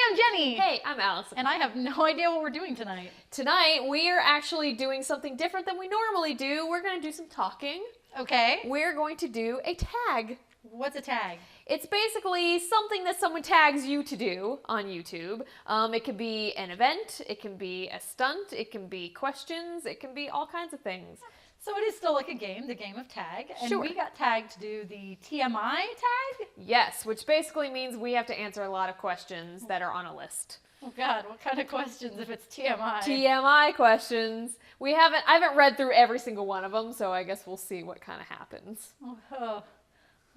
I'm Jenny. Hey, I'm Allison. And I have no idea what we're doing tonight. Tonight, we're actually doing something different than we normally do. We're going to do some talking. Okay. We're going to do a tag. What's a tag? It's basically something that someone tags you to do on YouTube. It can be an event, it can be a stunt, it can be questions, it can be all kinds of things. So it is still like a game, the game of tag. And Sure. we got tagged to do the TMI tag? Yes, which basically means we have to answer a lot of questions that are on a list. Oh God, what kind of questions if it's TMI? TMI questions. I haven't read through every single one of them, so I guess we'll see what kind of happens. Oh.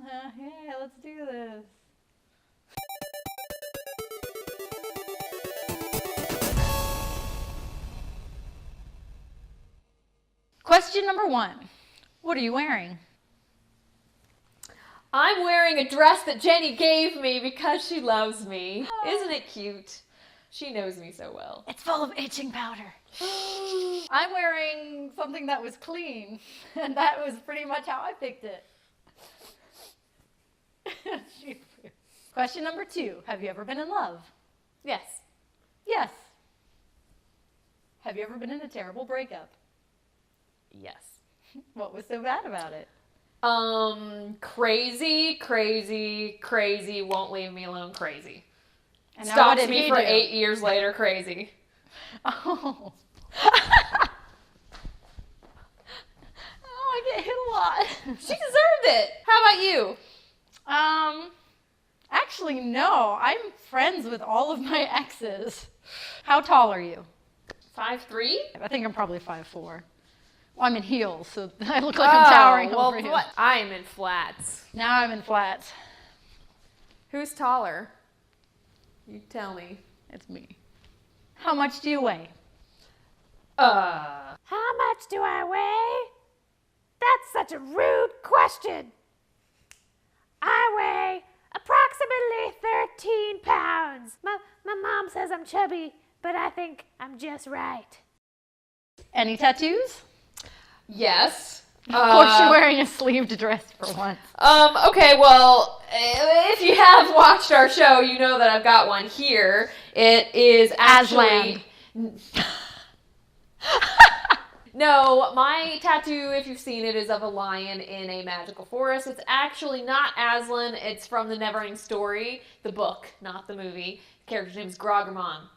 Yeah, let's do this. Question number 1. What are you wearing? I'm wearing a dress that Jenny gave me because she loves me. Isn't it cute? She knows me so well. It's full of itching powder. I'm wearing something that was clean, and that was pretty much how I picked it. Question number 2. Have you ever been in love? Yes. Yes. Have you ever been in a terrible breakup? Yes. What was so bad about it? Crazy, won't leave me alone, crazy. And now Stopped what did me he for do? 8 years later, crazy. Oh. I get hit a lot. She deserved it. How about you? Actually, no. I'm friends with all of my exes. How tall are you? 5'3"? I think I'm probably 5'4". Well, I'm in heels, so I look like I'm towering over you. I am in flats. Now I'm in flats. Who's taller? You tell me. It's me. How much do you weigh? How much do I weigh? That's such a rude question. I weigh approximately 13 pounds. My mom says I'm chubby, but I think I'm just right. Any tattoos? Yes. Of course you're wearing a sleeved dress for once. Okay, well, if you have watched our show, you know that I've got one here. It is actually... No, my tattoo, if you've seen it, is of a lion in a magical forest. It's actually not Aslan. It's from the Neverending Story, the book, not the movie. The character's name is Grogramon.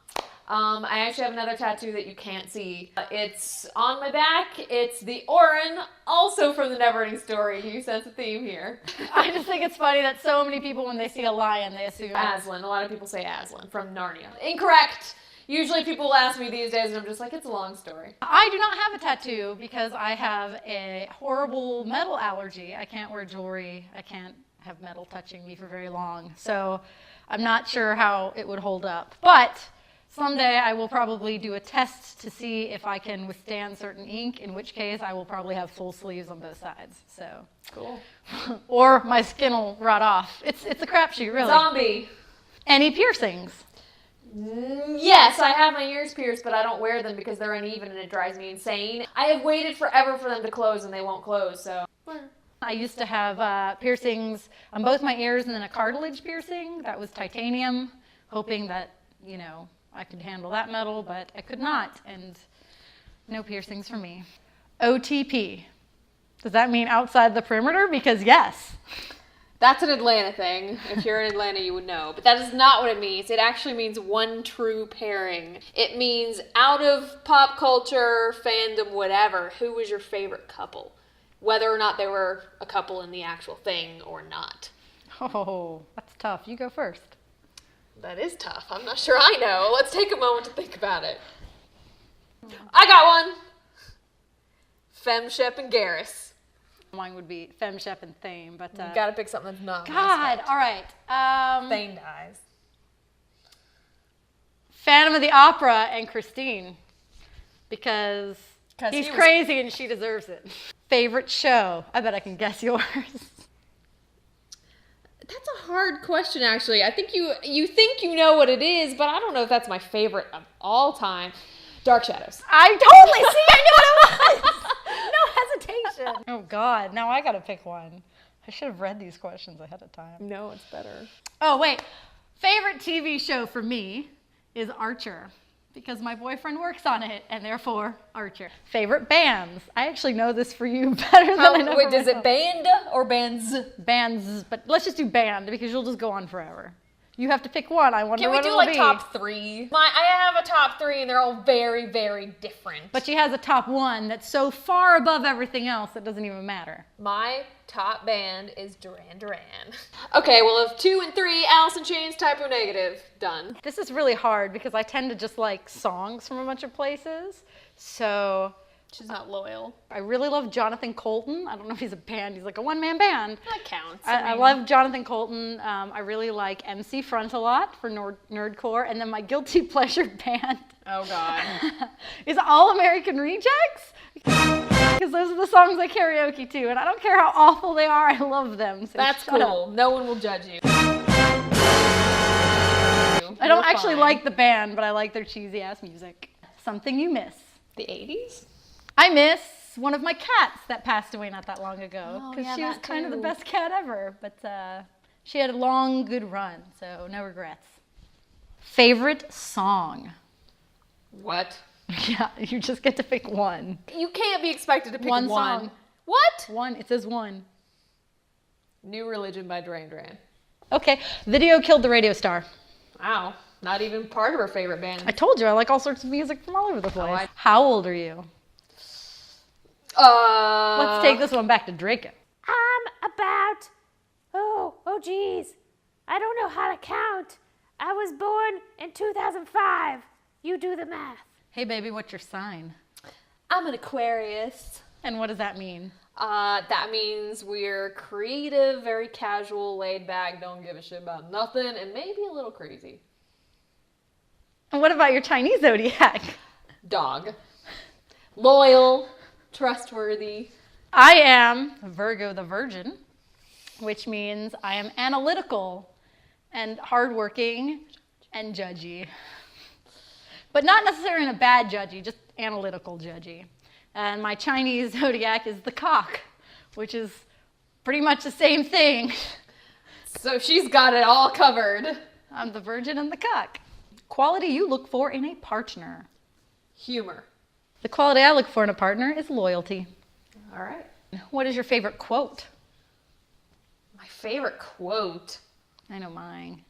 I actually have another tattoo that you can't see. It's on my back. It's the Orin, also from the Neverending Story. Do you sense a theme here? I just think it's funny that so many people, when they see a lion, they assume Aslan. A lot of people say Aslan from Narnia. Incorrect. Usually people will ask me these days, and I'm just like, it's a long story. I do not have a tattoo because I have a horrible metal allergy. I can't wear jewelry. I can't have metal touching me for very long. So I'm not sure how it would hold up. But someday I will probably do a test to see if I can withstand certain ink, in which case I will probably have full sleeves on both sides. So Cool. or my skin will rot off. It's a crapshoot, really. Zombie. Any piercings? Yes, I have my ears pierced, but I don't wear them because they're uneven and it drives me insane. I have waited forever for them to close and they won't close, so. I used to have piercings on both my ears and then a cartilage piercing. That was titanium, hoping that, you know, I could handle that metal, but I could not, and no piercings for me. OTP. Does that mean outside the perimeter? Because yes. That's an Atlanta thing. If you're in Atlanta, you would know. But that is not what it means. It actually means one true pairing. It means out of pop culture, fandom, whatever, who was your favorite couple? Whether or not they were a couple in the actual thing or not. Oh, that's tough. You go first. That is tough. I'm not sure I know. Let's take a moment to think about it. I got one. Fem, Shep, and Garrus. Mine would be Fem, Shep, and Thame, but... You gotta pick something that's not God, all right. Thane dies. Phantom of the Opera and Christine, because he's crazy and she deserves it. Favorite show? I bet I can guess yours. That's a hard question, actually. I think you think you know what it is, but I don't know if that's my favorite of all time. Dark Shadows. I totally see. I knew what it was. No hesitation. Oh God! Now I gotta pick one. I should have read these questions ahead of time. No, it's better. Oh wait, Favorite TV show for me is Archer, because my boyfriend works on it, and therefore Archer. Favorite bands. I actually know this for you better than I know Wait, for is myself. it band or bands? Bands, but let's just do band because you'll just go on forever. You have to pick one. I wonder Can we what do it'll like be. top 3? I have a top 3 and they're all very, very different. But she has a top one that's so far above everything else it doesn't even matter. My top band is Duran Duran. Okay, well if 2 and 3, Allison Chains, Typo Negative, done. This is really hard because I tend to just like songs from a bunch of places. So She's not loyal. I really love Jonathan Colton. I don't know if he's a band. He's like a one-man band. That counts. I love Jonathan Colton. I really like MC Front a lot for nerdcore. And then my guilty pleasure band Oh God. is All American Rejects. Because those are the songs I karaoke to. And I don't care how awful they are. I love them. So That's shut up. cool. No one will judge you. I don't actually like the band, but I like their cheesy ass music. Something you miss. the 80s. I miss one of my cats that passed away not that long ago Oh, because yeah, she was that kind of the too. best cat ever. But she had a long, good run, so no regrets. Favorite song? What? Yeah, you just get to pick one. You can't be expected to pick One one. song. What? One. It says one. New Religion by Duran Duran. Okay. Video killed the radio star. Wow. Not even part of her favorite band. I told you I like all sorts of music from all over the place. How old are you? Let's take this one back to Draken. I'm about, oh geez. I don't know how to count. I was born in 2005. You do the math. Hey, baby, what's your sign? I'm an Aquarius. And what does that mean? That means we're creative, very casual, laid back, don't give a shit about nothing, and maybe a little crazy. And what about your Chinese zodiac? Dog. Loyal, trustworthy. I am Virgo the Virgin, which means I am analytical and hardworking and judgy. But not necessarily in a bad judgy, just analytical judgy. And my Chinese zodiac is the cock, which is pretty much the same thing. So she's got it all covered. I'm the virgin and the cock. Quality you look for in a partner. Humor. The quality I look for in a partner is loyalty. All right. What is your favorite quote? My favorite quote. I know mine.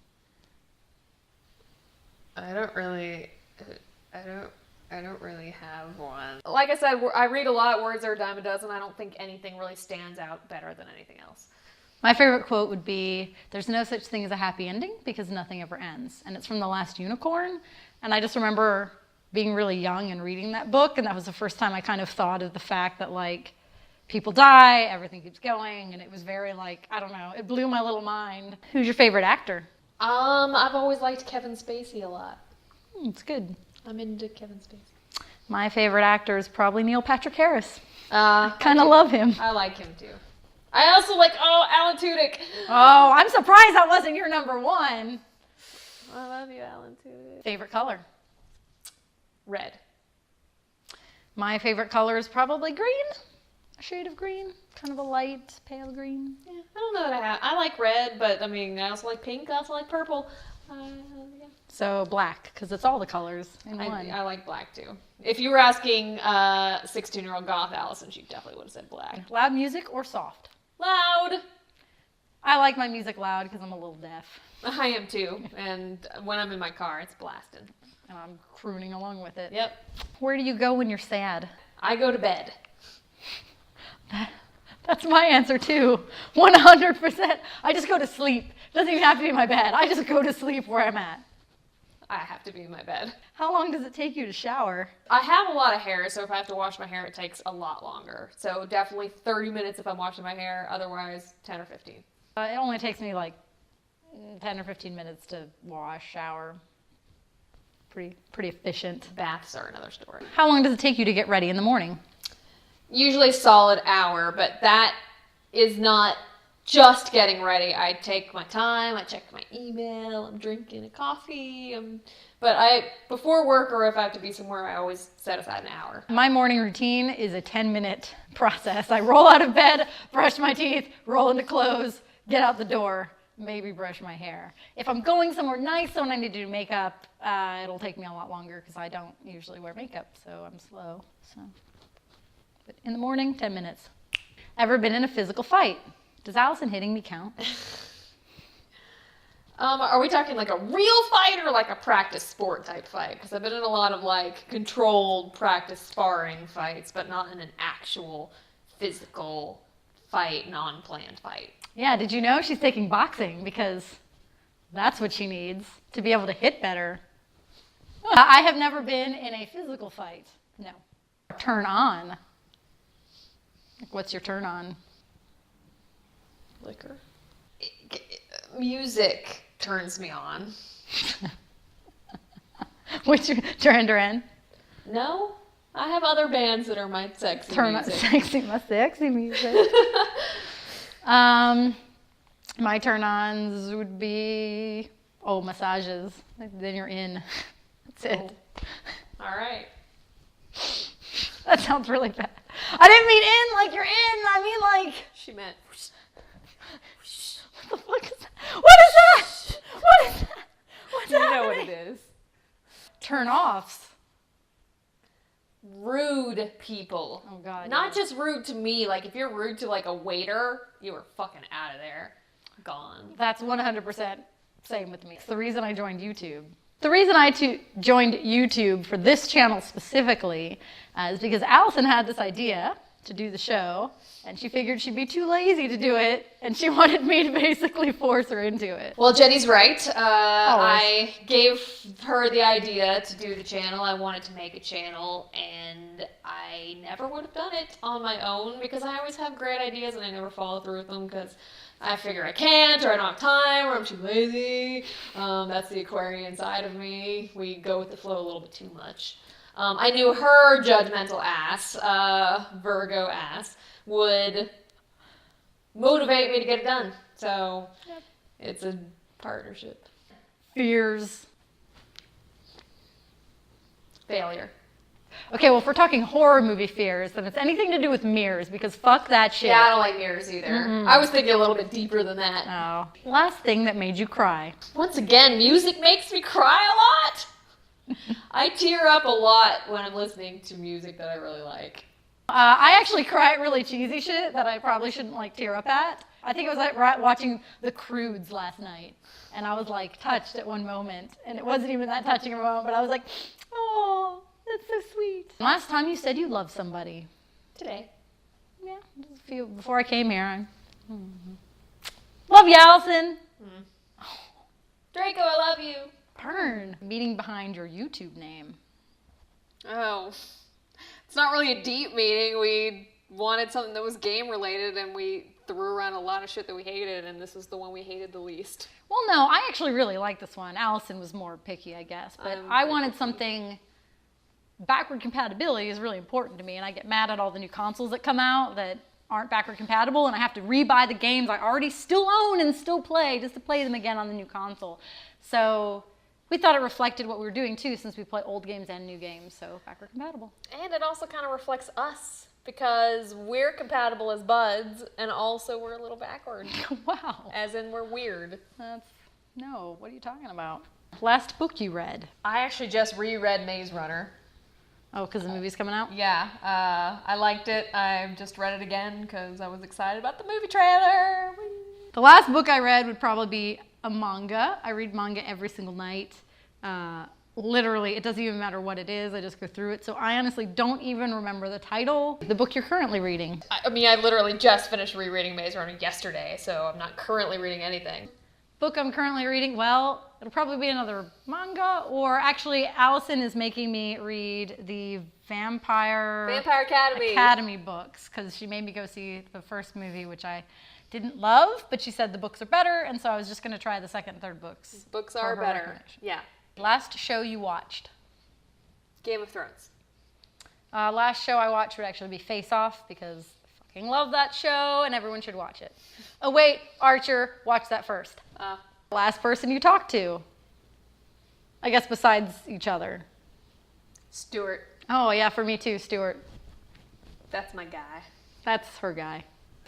I don't really have one. Like I said, I read a lot. Words are a dime a dozen. I don't think anything really stands out better than anything else. My favorite quote would be, "There's no such thing as a happy ending because nothing ever ends." And it's from The Last Unicorn. And I just remember being really young and reading that book. And that was the first time I kind of thought of the fact that, like, people die, everything keeps going. And it was very, like, I don't know, it blew my little mind. Who's your favorite actor? I've always liked Kevin Spacey a lot. It's good. I'm into Kevin Spacey. My favorite actor is probably Neil Patrick Harris. I Kind of love him. I like him too. I also like, Alan Tudyk. Oh, I'm surprised that wasn't your number one. I love you, Alan Tudyk. Favorite color? Red. My favorite color is probably green. A shade of green. Kind of a light, pale green. Yeah, I don't know that I have. I like red, but I mean, I also like pink. I also like purple. Yeah. So black, because it's all the colors in one. I like black too. If you were asking 16-year-old goth Allison, she definitely would have said black. Loud music or soft? Loud. I like my music loud because I'm a little deaf. I am too. And when I'm in my car, it's blasting. And I'm crooning along with it. Yep. Where do you go when you're sad? I go to bed. That's my answer too. 100%. I just go to sleep. Doesn't even have to be my bed. I just go to sleep where I'm at. I have to be in my bed. How long does it take you to shower? I have a lot of hair, so if I have to wash my hair, it takes a lot longer. So definitely 30 minutes if I'm washing my hair, otherwise 10 or 15. It only takes me like 10 or 15 minutes to wash, shower. Pretty efficient. Baths are another story. How long does it take you to get ready in the morning? Usually a solid hour, but that is not just getting ready. I take my time, I check my email, I'm drinking a coffee, but before work or if I have to be somewhere, I always set aside an hour. My morning routine is a 10-minute process. I roll out of bed, brush my teeth, roll into clothes, get out the door, maybe brush my hair. If I'm going somewhere nice and I need to do makeup, it'll take me a lot longer because I don't usually wear makeup, so I'm slow. So, but in the morning, 10 minutes. Ever been in a physical fight? Does Allison hitting me count? Are we talking like a real fight or like a practice sport type fight? Because I've been in a lot of like controlled practice sparring fights, but not in an actual physical fight, non-planned fight. Yeah, did you know she's taking boxing because that's what she needs to be able to hit better. I have never been in a physical fight. No. Turn on. Like, what's your turn on? Liquor. Music turns me on. What's your Duran? No, I have other bands that are my sexy music. My sexy music. My turn-ons would be massages. Then you're in. That's it. All right. That sounds really bad. I didn't mean in like you're in. I mean like. She meant. What the fuck is that? What is that? What is that? What's You happening? know what it is. Turn-offs. Rude people. Oh God. Not just rude to me. Like if you're rude to like a waiter, you are fucking out of there. Gone. That's 100% same with me. It's the reason I joined YouTube. The reason I joined YouTube for this channel specifically is because Allison had this idea to do the show, and she figured she'd be too lazy to do it, and she wanted me to basically force her into it. Well, Jenny's right. I gave her the idea to do the channel. I wanted to make a channel, and I never would have done it on my own because I always have great ideas and I never follow through with them because I figure I can't, or I don't have time, or I'm too lazy. That's the Aquarian side of me. We go with the flow a little bit too much. I knew her judgmental ass, Virgo ass, would motivate me to get it done. So it's a partnership. Fears. Failure. Okay, well, if we're talking horror movie fears, then it's anything to do with mirrors, because fuck that shit. Yeah, I don't like mirrors either. I was thinking a little bit deeper than that. Oh. Last thing that made you cry. Once again, music makes me cry a lot. I tear up a lot when I'm listening to music that I really like. I actually cry at really cheesy shit that I probably shouldn't like tear up at. I think it was like watching The Croods last night, and I was like touched at one moment, and it wasn't even that touching a moment, but I was like, oh, that's so sweet. Last time you said you loved somebody? Today. Yeah, just a few before I came here. Love you, Allison. Draco, I love you. Burn. Meeting behind your YouTube name. Oh, it's not really a deep meeting. We wanted something that was game related, and we threw around a lot of shit that we hated, and this is the one we hated the least. Well, no, I actually really like this one. Allison was more picky, I guess, but I wanted something. Backward compatibility is really important to me, and I get mad at all the new consoles that come out that aren't backward compatible, and I have to rebuy the games I already still own and still play just to play them again on the new console. So we thought it reflected what we were doing too, since we play old games and new games, so backward compatible. And it also kind of reflects us because we're compatible as buds, and also we're a little backward. Wow. As in we're weird. No, what are you talking about? Last book you read? I actually just reread Maze Runner. Oh, because the movie's coming out? Yeah, I liked it. I just read it again because I was excited about the movie trailer. Whee! The last book I read would probably be a manga. I read manga every single night. Literally, it doesn't even matter what it is. I just go through it. So I honestly don't even remember the title. The book you're currently reading. I mean, I literally just finished rereading Maze Runner yesterday, so I'm not currently reading anything. Book I'm currently reading, well, it'll probably be another manga, or actually Allison is making me read the Vampire Academy books, because she made me go see the first movie, which I didn't love, but she said the books are better, and so I was just going to try the second and third books. Books for are her better. recommendation. Yeah. Last show you watched? Game of Thrones. Last show I watched would actually be Face Off, because I fucking love that show, and everyone should watch it. Oh wait, Archer, watch that first. Last person you talked to? I guess besides each other. Stuart. Oh yeah, for me too, Stuart. That's my guy. That's her guy.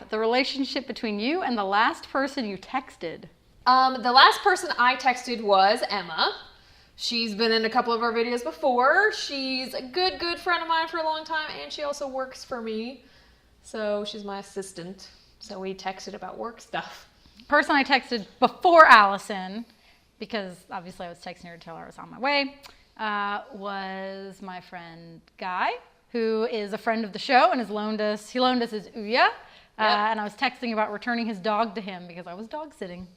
The relationship between you and the last person you texted. The last person I texted was Emma. She's been in a couple of our videos before. She's a good friend of mine for a long time, and she also works for me. So she's my assistant. So we texted about work stuff. Person I texted before Allison, because obviously I was texting her to tell her I was on my way, was my friend Guy, who is a friend of the show and he loaned us his Ouya. And I was texting about returning his dog to him because I was dog sitting.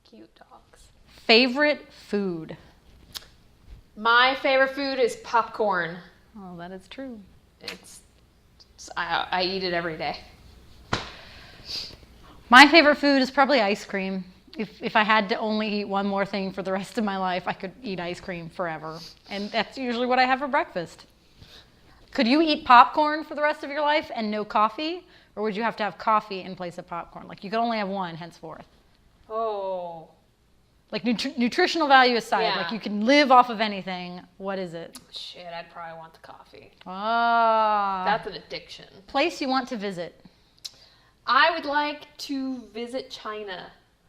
Cute dogs. Favorite food? My favorite food is popcorn. Oh, that is true. I eat it every day. My favorite food is probably ice cream. If I had to only eat one more thing for the rest of my life, I could eat ice cream forever. And that's usually what I have for breakfast. Could you eat popcorn for the rest of your life and no coffee? Or would you have to have coffee in place of popcorn? Like you could only have one henceforth. Oh. Like nutritional value aside, Yeah. like you can live off of anything. What is it? Shit, I'd probably want the coffee. Ah. That's an addiction. Place you want to visit? I would like to visit China.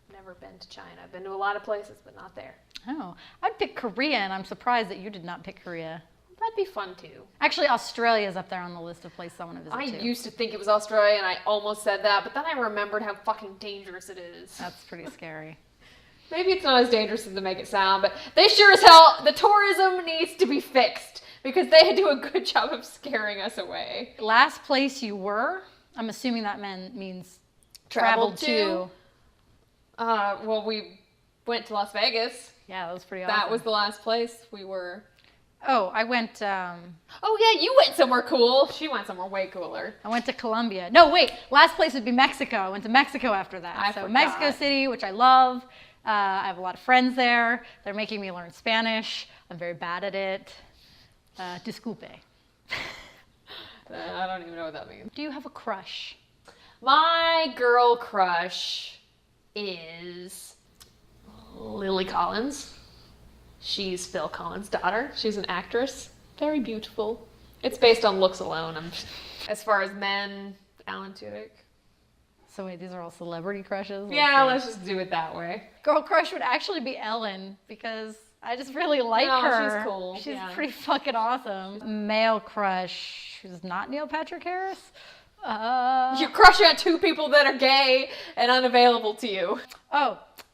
I've never been to China. I've been to a lot of places, but not there. Oh, I'd pick Korea, and I'm surprised that you did not pick Korea. That'd be fun too. Actually, Australia is up there on the list of places I want to visit I too. used to think it was Australia, and I almost said that, but then I remembered how fucking dangerous it is. That's pretty scary. Maybe it's not as dangerous as they make it sound, but they sure as hell, the tourism needs to be fixed because they do a good job of scaring us away. Last place you were? I'm assuming that means traveled to. Well, we went to Las Vegas. Yeah, that was pretty awesome. That was the last place we were. Oh, I went. Oh yeah, you went somewhere cool. She went somewhere way cooler. I went to Colombia. No, wait. Last place would be Mexico. I went to Mexico after that. I so forgot. Mexico City, which I love. I have a lot of friends there. They're making me learn Spanish. I'm very bad at it. Disculpe. I don't even know what that means. Do you have a crush? My girl crush is Lily Collins. She's Phil Collins' daughter. She's an actress. Very beautiful. It's based on looks alone. As far as men, Alan Tudyk. So wait, these are all celebrity crushes? Yeah, let's just do it that way. Girl crush would actually be Ellen because I just really like No, her. she's cool, She's yeah. pretty fucking awesome. Male crush who's not Neil Patrick Harris? You're crushing on two people that are gay and unavailable to you.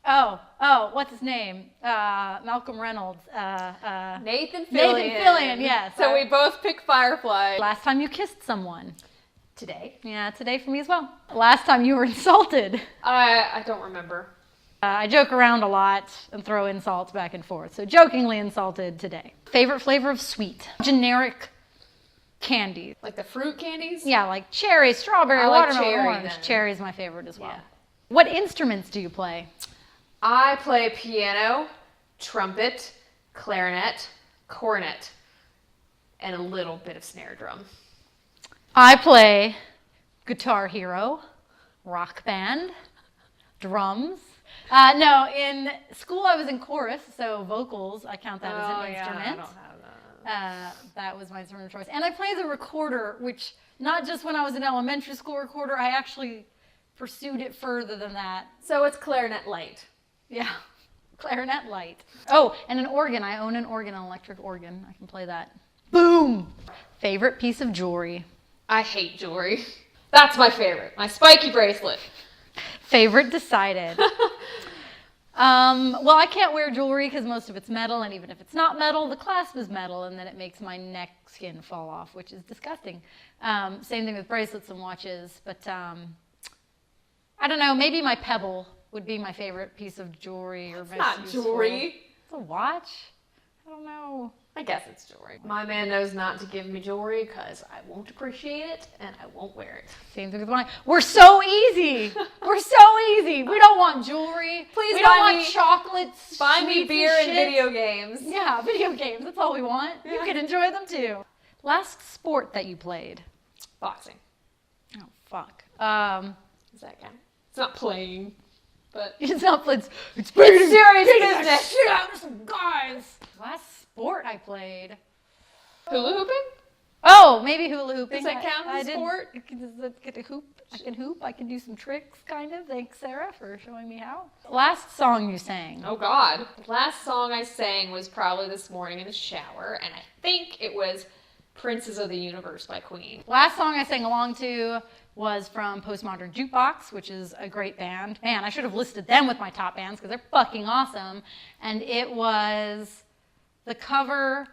What's his name? Malcolm Reynolds. Nathan Fillion. Nathan Fillion, yes. So we both pick Firefly. Last time you kissed someone. Today. Yeah, today for me as well. Last time you were insulted. I don't remember. I joke around a lot and throw insults back and forth. So jokingly insulted today. Favorite flavor of sweet? Generic candy. Like the fruit candies? Yeah, like cherry, strawberry, I like watermelon, cherry, orange. then. Cherry is my favorite as well. Yeah. What instruments do you play? I play piano, trumpet, clarinet, cornet, and a little bit of snare drum. I play Guitar Hero, Rock Band, drums. No, in school I was in chorus, so vocals, I count that as an instrument. I don't have that. That was my instrument of choice. And I play the recorder, which not just when I was in elementary school recorder, I actually pursued it further than that. So it's clarinet light. Yeah, clarinet light. Oh, and an organ. I own an organ, an electric organ. I can play that. Boom! Favorite piece of jewelry? I hate jewelry. That's my favorite. My spiky bracelet. Favorite decided. Well, I can't wear jewelry because most of it's metal, and even if it's not metal, the clasp is metal, and then it makes my neck skin fall off, which is disgusting. Same thing with bracelets and watches, but I don't know, maybe my pebble would be my favorite piece of jewelry. Or It's not jewelry. It's a watch? I don't know. I guess it's jewelry. My man knows not to give me jewelry because I won't appreciate it and I won't wear it. Same thing with wine. We're so easy. We're so easy. We don't want jewelry. Please we buy don't want me- chocolates. Buy me sweets, beer and shit. video games. Yeah, video games. That's all we want. You can enjoy them too. Last sport that you played? Boxing. Oh, fuck. Does that count? It's not playing, but It's not. It's it's serious business. shit out of some guys. Last sport I played. Hula hooping? Oh, Oh, maybe hula hooping. Does that count as a sport? Does that get a hoop? I can hoop. I can do some tricks, kind of. Thanks, Sarah, for showing me how. Last song you sang. Oh, God. The last song I sang was probably this morning in the shower, and I think it was Princes of the Universe by Queen. Last song I sang along to was from Postmodern Jukebox, which is a great band. Man, I should have listed them with my top bands because they're fucking awesome. And it was the cover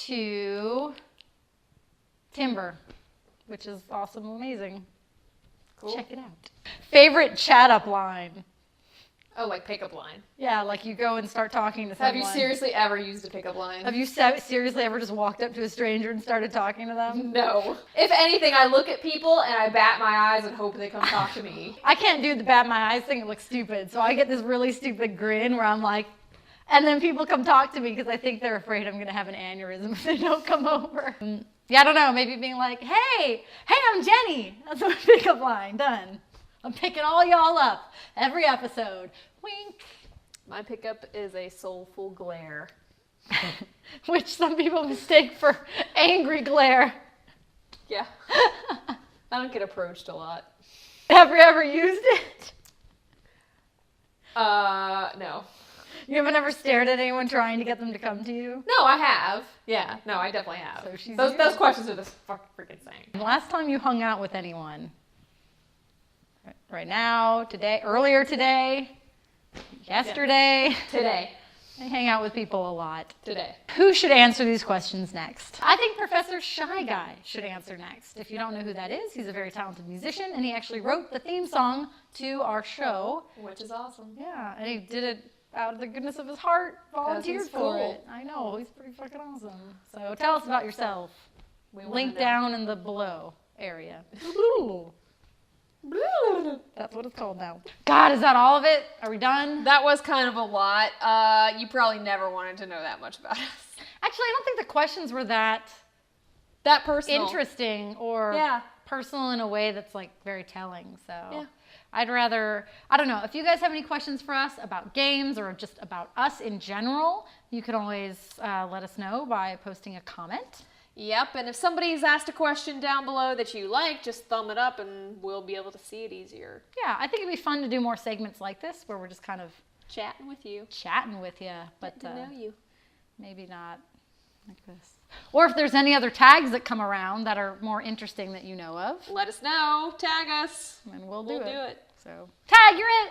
to Timber, which is awesome, amazing. Cool. Check it out. Favorite chat up line? Oh, like pickup line. Yeah, like you go and start talking to someone. Have you seriously ever used a pickup line? Have you seriously ever just walked up to a stranger and started talking to them? No. If anything, I look at people and I bat my eyes and hope they come talk to me. I can't do the bat my eyes thing, it looks stupid. So I get this really stupid grin where I'm like, and then people come talk to me because I think they're afraid I'm going to have an aneurysm if they don't come over. Yeah, I don't know, maybe being like, hey, I'm Jenny. That's my pickup line, done. I'm picking all y'all up every episode. Wink. My pickup is a soulful glare. Which some people mistake for angry glare. Yeah. I don't get approached a lot. Have you ever used it? No. You haven't ever stared at anyone trying to get them to come to you? No, I have. Yeah, no, I definitely have. So she's those questions are the freaking same. The last time you hung out with anyone? Right now, today, earlier today, yesterday. Today. I hang out with people a lot. Today. Who should answer these questions next? I think Professor Shy Guy should answer next. If you don't know who that is, he's a very talented musician, and he actually wrote the theme song to our show. Which is awesome. Yeah, and he did it out of the goodness of his heart, volunteered for cool. it. I know, he's pretty fucking awesome. So tell us about yourself. We wanna Link know. down in the below area. That's what it's called now. God, is that all of it? Are we done? That was kind of a lot. You probably never wanted to know that much about us. Actually, I don't think the questions were that That personal. interesting or Yeah. personal in a way that's like very telling. So Yeah. I'd rather, I don't know, if you guys have any questions for us about games or just about us in general, you can always let us know by posting a comment. Yep, and if somebody's asked a question down below that you like, just thumb it up and we'll be able to see it easier. Yeah, I think it'd be fun to do more segments like this where we're just kind of Chatting with you. chatting with you, but Get to know you. maybe not like this. Or if there's any other tags that come around that are more interesting that you know of, Let us know. Tag us. and we'll We'll do do it. it. So, tag, you're it!